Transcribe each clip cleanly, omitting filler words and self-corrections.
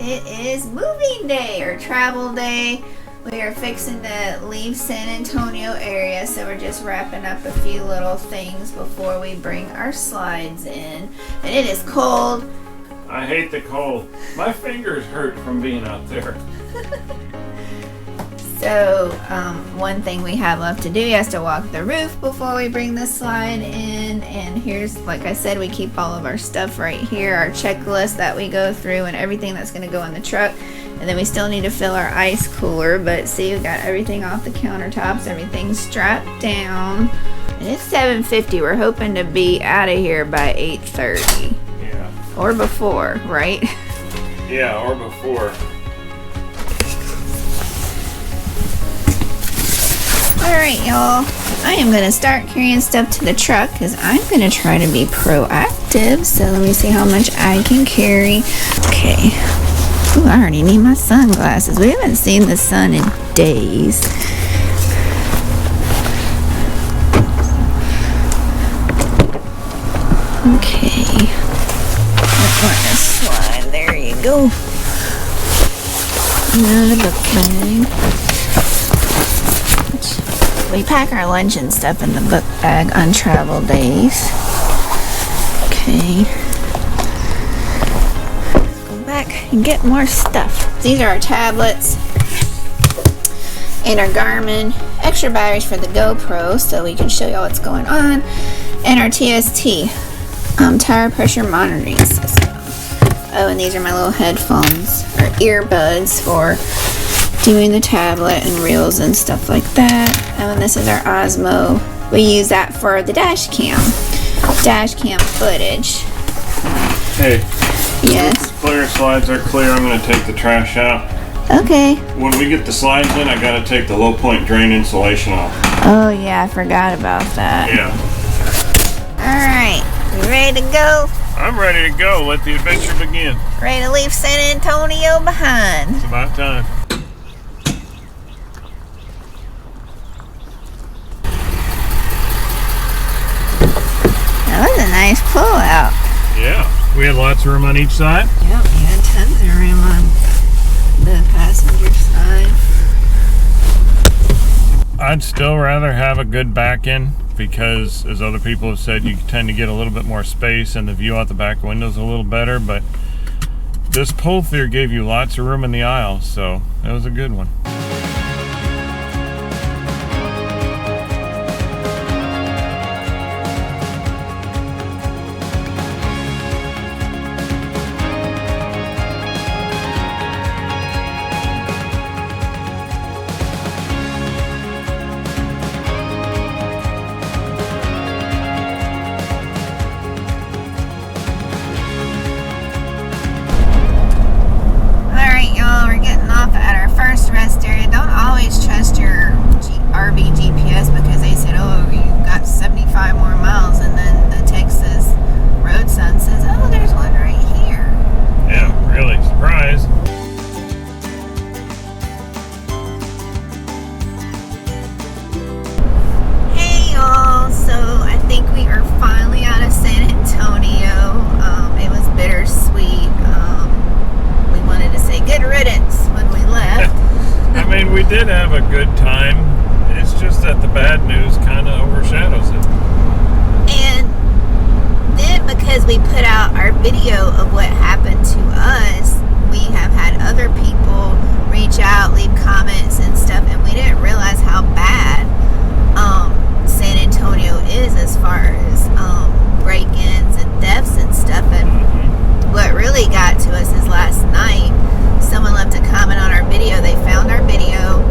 It is moving day or travel day. We are fixing to leave San Antonio area, so we're just wrapping up a few little things before we bring our slides in. And it is cold. I hate the cold. My fingers hurt from being out there. So one thing we have left to do is to walk the roof before we bring the slide in. And here's, like I said, we keep all of our stuff right here, our checklist that we go through and everything that's going to go in the truck. And then we still need to fill our ice cooler, but see, we got everything off the countertops, everything's strapped down. And it's 7:50. We're hoping to be out of here by 8:30. Yeah. Or before, right? Yeah, or before. Alright, y'all. I am going to start carrying stuff to the truck because I'm going to try to be proactive. So let me see how much I can carry. Okay. Ooh, I already need my sunglasses. We haven't seen the sun in days. Okay. Let this slide. There you go. Another book bag. We pack our lunch and stuff in the book bag on travel days. Okay. Let's go back and get more stuff. These are our tablets and our Garmin. Extra batteries for the GoPro so we can show y'all what's going on. And our TST, tire pressure monitoring system. Oh, and these are my little headphones or earbuds for doing the tablet and reels and stuff like that. And this is our Osmo. We use that for the dash cam footage. Hey. Yes. Clear slides are clear. I'm going to take the trash out. Okay. When we get the slides in, I got to take the low point drain insulation off. Oh yeah, I forgot about that. Yeah. All right, you ready to go? I'm ready to go. Let the adventure begin. Ready to leave San Antonio behind. It's about time. That was a nice pull out. Yeah, we had lots of room on each side. Yep, we had tons of room on the passenger side. I'd still rather have a good back end because, as other people have said, you tend to get a little bit more space and the view out the back window is a little better, but this pull-through gave you lots of room in the aisle, so it was a good one. Rest area. Don't always trust your RV GPS because they said, oh, you got 75 more miles, and then the Texas road sign says, oh, there's one right here. Yeah, really surprised. Hey y'all, so I think we are finally out of San Antonio. It was bittersweet. We wanted to say good riddance when we left. I mean, we did have a good time. It's just that the bad news kind of overshadows it. And then because we put out our video of what happened to us, we have had other people reach out, leave comments and stuff, and we didn't realize how bad San Antonio is as far as break-ins and thefts and stuff. And what really got to us is last night, someone left a comment on our video. They found our video,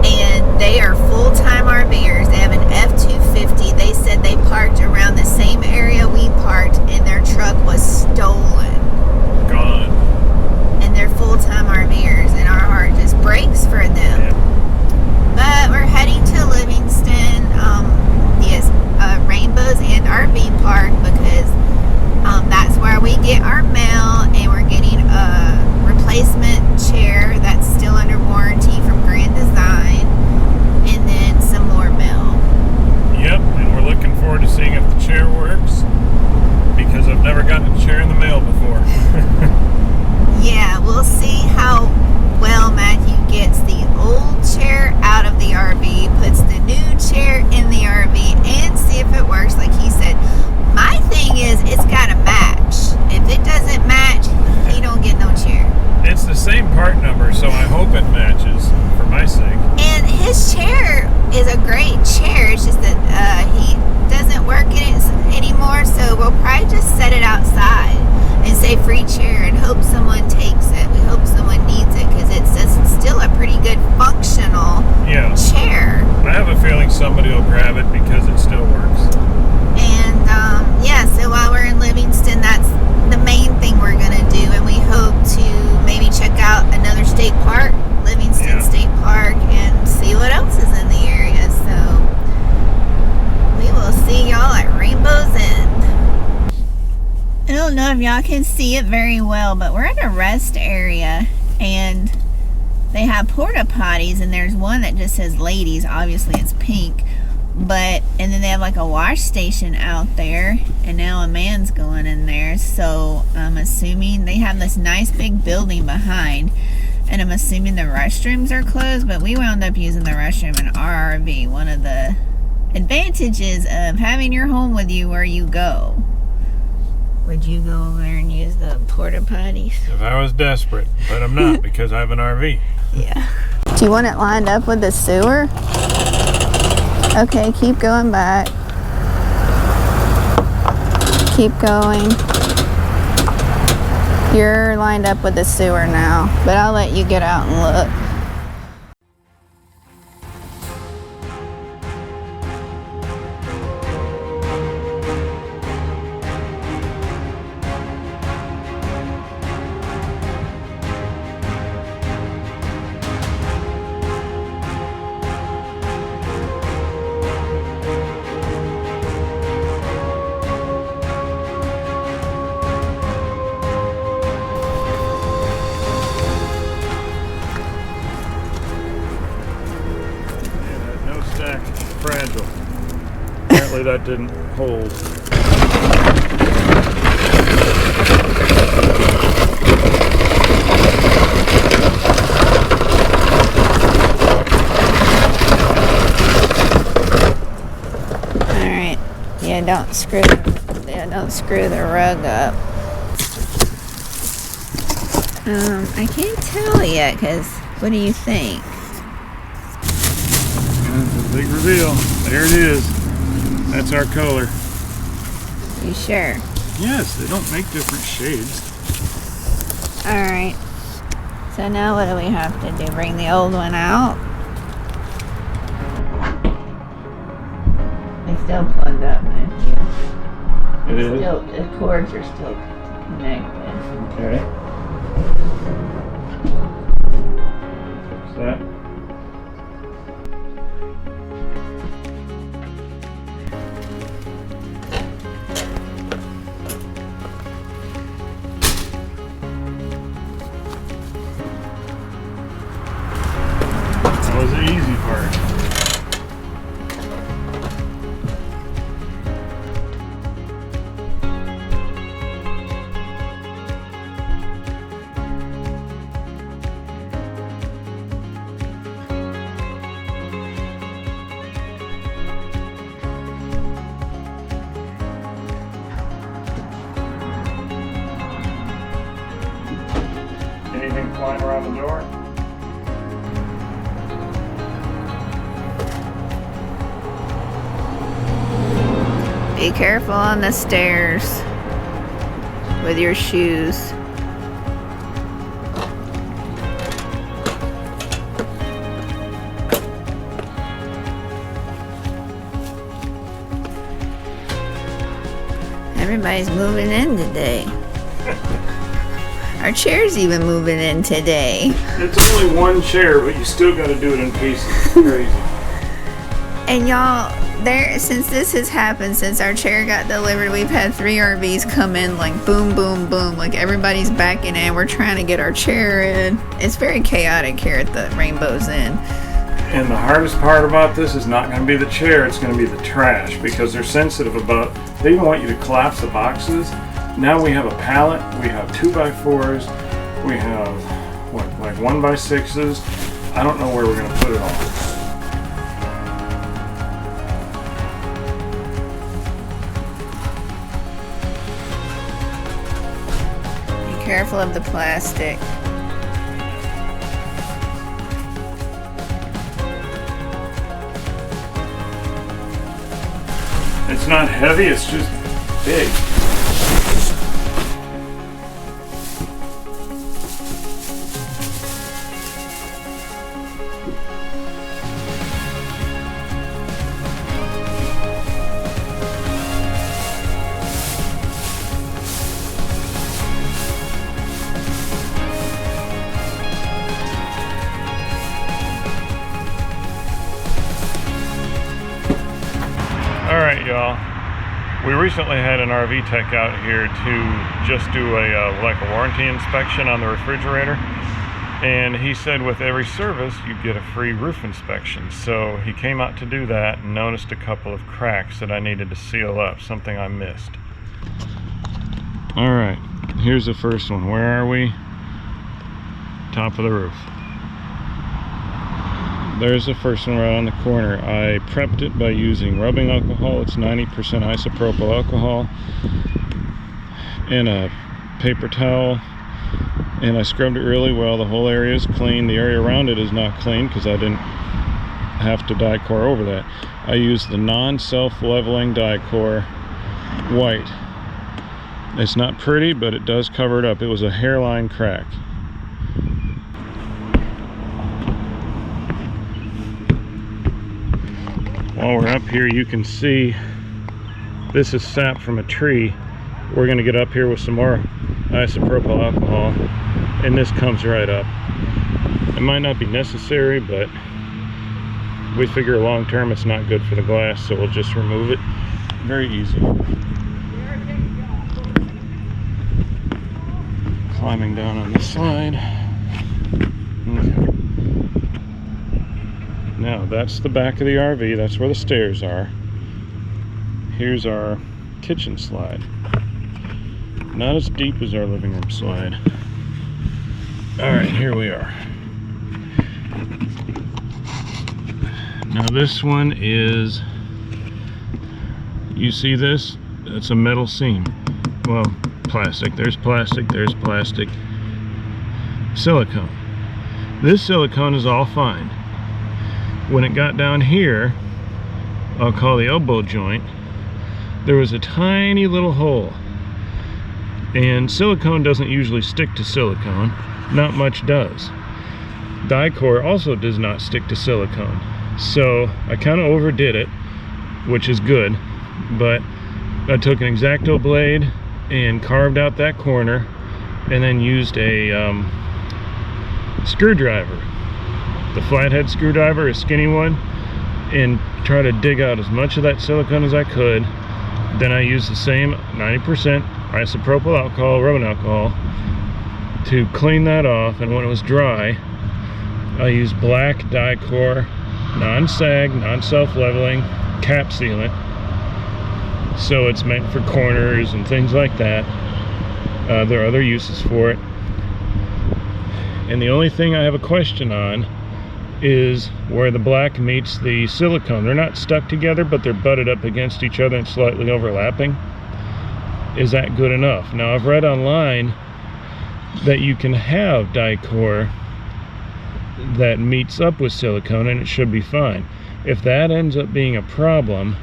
and they are full-time RVers. They have an F-250. They said they parked around the same area we parked, and their truck was stolen. Gone. And they're full-time RVers, and our heart just breaks for them. Yeah. But we're heading to Livingston, yes, Rainbows and RV Park, because that's where we get our mail hope someone takes it. We hope someone needs it because it's still a pretty good functional chair. I have a feeling somebody will grab it because it still works. And yeah, so while we're in Livingston, that's the main thing we're going to do. And we hope to maybe check out another state park, Livingston State Park, and see what else is in the area. So we will see y'all at Rainbow's End. I don't know if y'all can see it very well, but we're at a rest area and they have porta potties, and there's one that just says ladies. Obviously it's pink, and then they have like a wash station out there, and now a man's going in there. So I'm assuming they have this nice big building behind, and I'm assuming the restrooms are closed, but we wound up using the restroom in our RV. One of the advantages of having your home with you where you go. Would you go over there and use the porta potties? If I was desperate, but I'm not because I have an RV. Yeah. Do you want it lined up with the sewer? Okay, keep going back. Keep going. You're lined up with the sewer now, but I'll let you get out and look. Fragile. Apparently that didn't hold. Alright. Yeah, don't screw the rug up. I can't tell yet, because what do you think? Big reveal. There it is. That's our color. You sure? Yes, they don't make different shades. Alright. So now what do we have to do? Bring the old one out? It's still plugged up, man. It is? The cords are still connected. Okay. Fix that. That was the easy part. Anything flying around the door? Be careful on the stairs with your shoes. Everybody's moving in today. Our chair's even moving in today. It's only one chair, but you still got to do it in pieces. It's crazy. And y'all, since this has happened, since our chair got delivered, we've had 3 RVs come in like boom, boom, boom. Like everybody's backing in. We're trying to get our chair in. It's very chaotic here at the Rainbow's End. And the hardest part about this is not going to be the chair, it's going to be the trash, because they're sensitive about, they even want you to collapse the boxes. Now we have a pallet, we have 2x4s, we have, what, like 1x6s. I don't know where we're going to put it all. Be careful of the plastic. It's not heavy, it's just big. y'all. We recently had an RV tech out here to just do a warranty inspection on the refrigerator, and he said with every service you'd get a free roof inspection. So he came out to do that and noticed a couple of cracks that I needed to seal up, something I missed. All right, here's the first one. Where are we? Top of the roof. There's the first one right on the corner. I prepped it by using rubbing alcohol. It's 90% isopropyl alcohol and a paper towel, and I scrubbed it really well. The whole area is clean. The area around it is not clean because I didn't have to die-core over that. I used the non-self-leveling die-core white. It's not pretty, but it does cover it up. It was a hairline crack. While we're up here, you can see this is sap from a tree. We're going to get up here with some more isopropyl alcohol, and this comes right up. It might not be necessary, but we figure long term it's not good for the glass, so we'll just remove it. Very easy. Climbing down on the slide. Okay. Now that's the back of the RV. That's where the stairs are. Here's our kitchen slide. Not as deep as our living room slide. All right, here we are. Now this one is, you see this? It's a metal seam. Well, plastic. There's plastic. There's plastic. Silicone. This silicone is all fine. When it got down here, I'll call the elbow joint, there was a tiny little hole. And silicone doesn't usually stick to silicone. Not much does. Die-core also does not stick to silicone. So I kind of overdid it, which is good. But I took an X-Acto blade and carved out that corner, and then used a screwdriver. The flathead screwdriver, a skinny one, and try to dig out as much of that silicone as I could. Then I used the same 90% isopropyl alcohol, rubbing alcohol, to clean that off, and when it was dry, I used black die-core, non-sag, non-self-leveling cap sealant. So it's meant for corners and things like that. There are other uses for it. And the only thing I have a question on is where the black meets the silicone. They're not stuck together, but they're butted up against each other and slightly overlapping. Is that good enough? Now, I've read online that you can have die-core that meets up with silicone and it should be fine. If that ends up being a problem,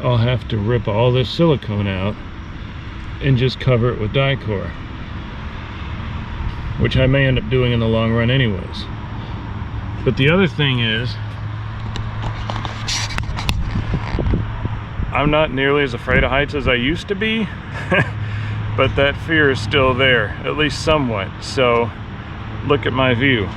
I'll have to rip all this silicone out and just cover it with die-core, which I may end up doing in the long run anyways. But the other thing is, I'm not nearly as afraid of heights as I used to be, but that fear is still there, at least somewhat. So look at my view.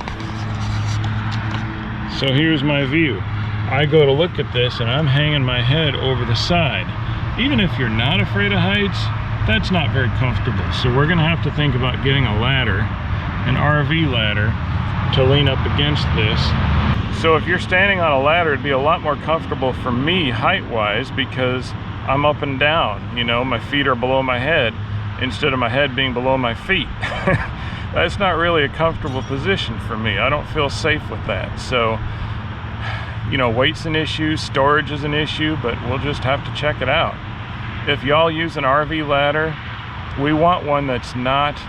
So here's my view. I go to look at this and I'm hanging my head over the side. Even if you're not afraid of heights, that's not very comfortable. So we're gonna have to think about getting a ladder, an RV ladder, to lean up against this. So if you're standing on a ladder, it'd be a lot more comfortable for me height-wise, because I'm up and down, you know, my feet are below my head instead of my head being below my feet. That's not really a comfortable position for me. I don't feel safe with that. So, you know, weight's an issue, storage is an issue, but we'll just have to check it out. If y'all use an RV ladder, we want one that's not,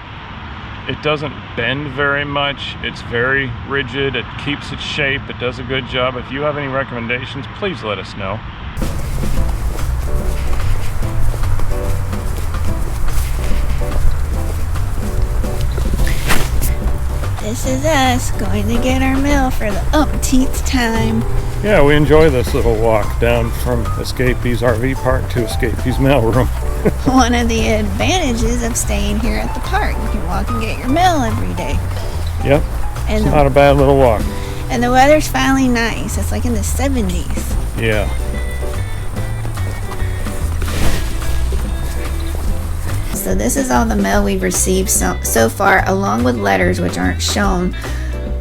it doesn't bend very much, it's very rigid, it keeps its shape, it does a good job. If you have any recommendations, please let us know. This is us going to get our mail for the umpteenth time. Yeah, we enjoy this little walk down from Escapey's RV park to Escapey's mailroom. One of the advantages of staying here at the park, you can walk and get your mail every day. Yep, it's not a bad little walk. And the weather's finally nice. It's like in the 70s. Yeah. So this is all the mail we've received so far, along with letters which aren't shown.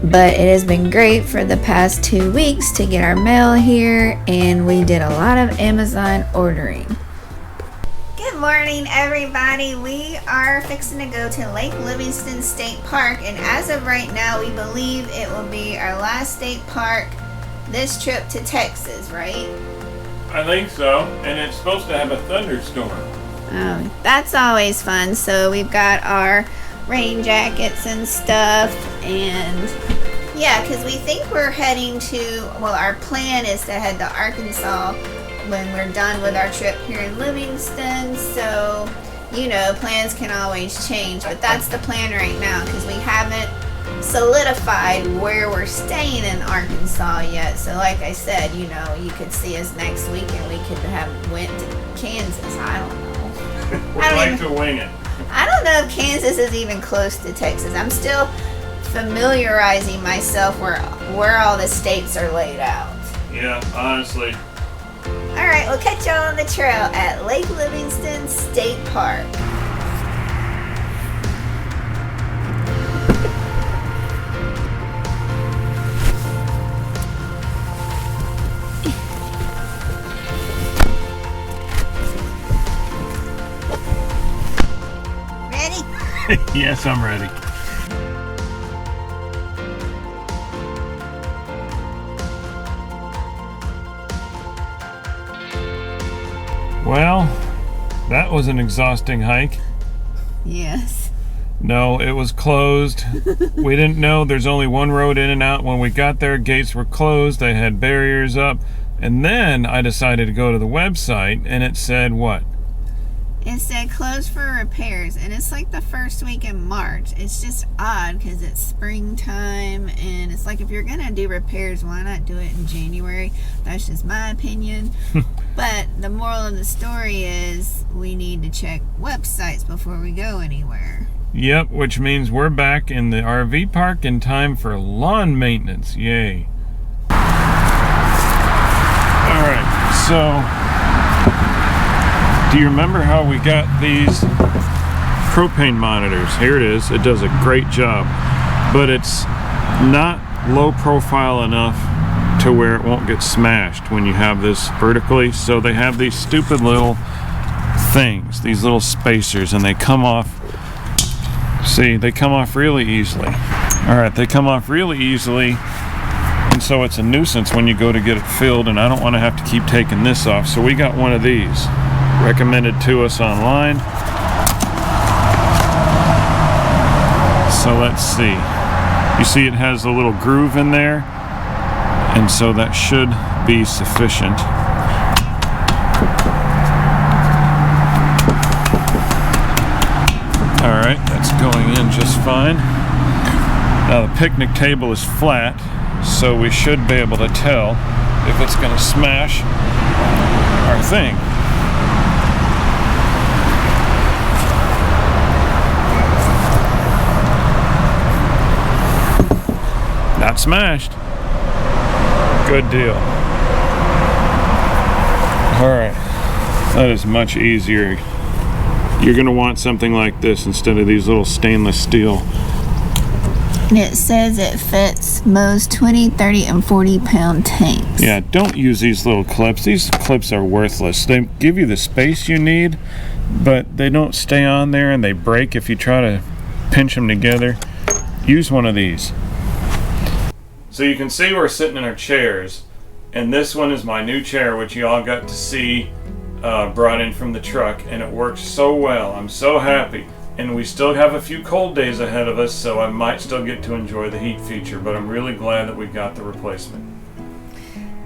But it has been great for the past 2 weeks to get our mail here, and we did a lot of Amazon ordering. Good morning, everybody. We are fixing to go to Lake Livingston State Park, and as of right now, we believe it will be our last state park this trip to Texas, right? I think so, and it's supposed to have a thunderstorm. That's always fun. So we've got our rain jackets and stuff, and yeah, because we think we're heading to, well, our plan is to head to Arkansas when we're done with our trip here in Livingston. So, you know, plans can always change, but that's the plan right now because we haven't solidified where we're staying in Arkansas yet. So like I said, you know, you could see us next week and we could have went to Kansas. I don't know. We'd like to wing it. I don't know if Kansas is even close to Texas. I'm still familiarizing myself where all the states are laid out. Yeah, honestly. All right, we'll catch y'all on the trail at Lake Livingston State Park. Ready? Yes, I'm ready. Well, that was an exhausting hike. Yes. No, it was closed. We didn't know there's only one road in and out. When we got there, gates were closed. They had barriers up. And then I decided to go to the website, and it said what? It said closed for repairs, and it's like the first week in March. It's just odd because it's springtime, and it's like if you're gonna do repairs, why not do it in January? That's just my opinion. But the moral of the story is we need to check websites before we go anywhere. Yep, which means we're back in the RV park in time for lawn maintenance. Yay. All right, so do you remember how we got these propane monitors? Here it is. It does a great job, but it's not low profile enough to where it won't get smashed when you have this vertically. So they have these stupid little things, these little spacers, and they come off. See, they come off really easily. All right, they come off really easily, and so it's a nuisance when you go to get it filled, and I don't want to have to keep taking this off. So we got one of these recommended to us online. So let's see. You see it has a little groove in there, and so that should be sufficient. All right, that's going in just fine. Now the picnic table is flat, so we should be able to tell if it's going to smash our thing. Not smashed. Good deal. Alright, that is much easier. You're going to want something like this instead of these little stainless steel. And it says it fits most 20, 30, and 40-pound tanks. Yeah, don't use these little clips. These clips are worthless. They give you the space you need, but they don't stay on there and they break if you try to pinch them together. Use one of these. So you can see we're sitting in our chairs, and this one is my new chair, which you all got to see brought in from the truck, and it works so well. I'm so happy. And we still have a few cold days ahead of us, so I might still get to enjoy the heat feature, but I'm really glad that we got the replacement.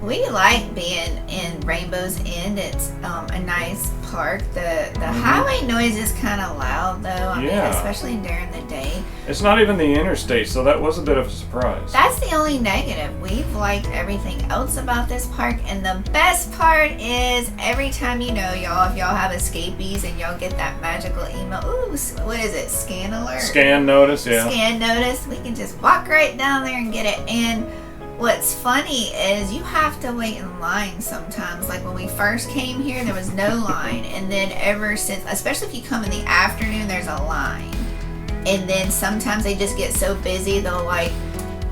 We like being in Rainbow's End. It's a nice park. The highway noise is kind of loud, though. I mean, especially during the day. It's not even the interstate, so that was a bit of a surprise. That's the only negative. We've liked everything else about this park, and the best part is every time, you know, y'all, if y'all have escapees and y'all get that magical email, ooh, what is it, scan alert? Scan notice, yeah. Scan notice. We can just walk right down there and get it. And What's funny is you have to wait in line sometimes. Like when we first came here, there was no line. And then ever since, especially if you come in the afternoon, there's a line. And then sometimes they just get so busy, they'll like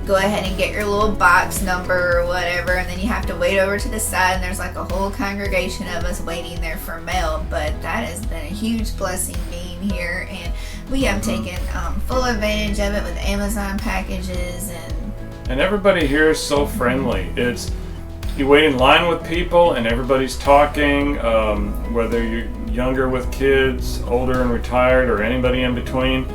go ahead and get your little box number or whatever. And then you have to wait over to the side. And there's like a whole congregation of us waiting there for mail. But that has been a huge blessing being here. And we have taken full advantage of it with Amazon packages and everybody here is so friendly. It's you wait in line with people and everybody's talking, whether you're younger with kids, older and retired, or anybody in between.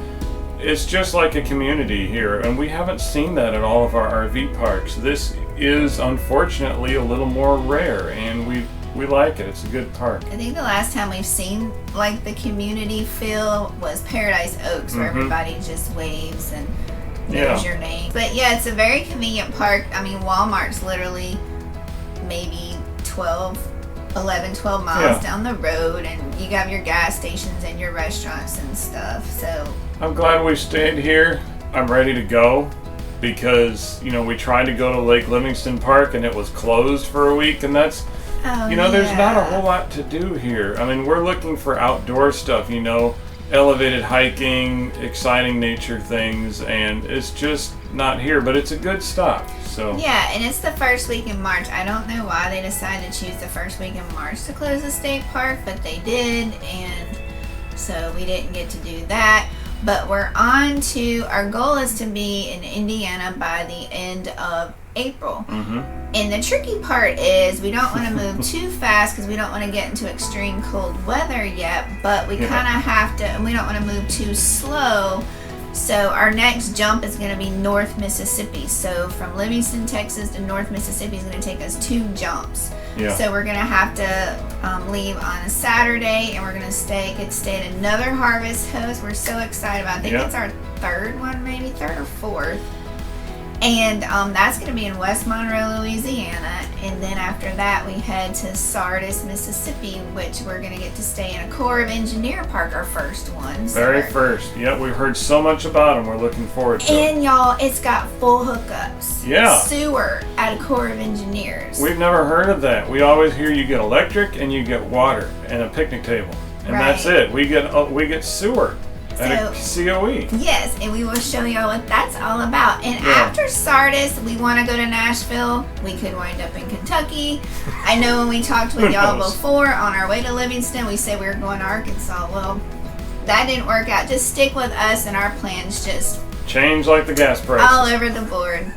It's just like a community here, and we haven't seen that at all of our RV parks. This is unfortunately a little more rare, and we like it. It's a good park. I think the last time we've seen like the community feel was Paradise Oaks, where everybody just waves and knows your name. But yeah, it's a very convenient park. I mean, Walmart's literally maybe 12 miles down the road, and you have your gas stations and your restaurants and stuff. So I'm glad we stayed here. I'm ready to go because, we tried to go to Lake Livingston Park and it was closed for a week, and that's there's not a whole lot to do here. I mean, we're looking for outdoor stuff, elevated hiking, exciting nature things, and it's just not here, but it's a good stop. So yeah, and it's the first week in March. I don't know why they decided to choose the first week in March to close the state park, but they did, and so we didn't get to do that. But we're on to, our goal is to be in Indiana by the end of April. And the tricky part is we don't want to move too fast because we don't want to get into extreme cold weather yet, but we kind of have to, and we don't want to move too slow. So our next jump is going to be North Mississippi. So from Livingston, Texas to North Mississippi is going to take us 2 jumps. So we're going to have to leave on a Saturday, and we're going to stay at another Harvest Host. We're so excited about it. I think it's our third one, maybe third or fourth. And that's going to be in West Monroe, Louisiana. And then after that, we head to Sardis, Mississippi, which we're going to get to stay in a Corps of Engineer park, our first one. So first. Yep, we've heard so much about them. We're looking forward to it. And y'all, it's got full hookups. Yeah. Sewer at a Corps of Engineers. We've never heard of that. We always hear you get electric and you get water and a picnic table. And that's it. We get sewer. At a COE. Yes, and we will show y'all what that's all about. And after Sardis, we want to go to Nashville. We could wind up in Kentucky. I know when we talked with y'all before on our way to Livingston, we said we were going to Arkansas. Well, that didn't work out. Just stick with us, and our plans just change like the gas prices. all over the board.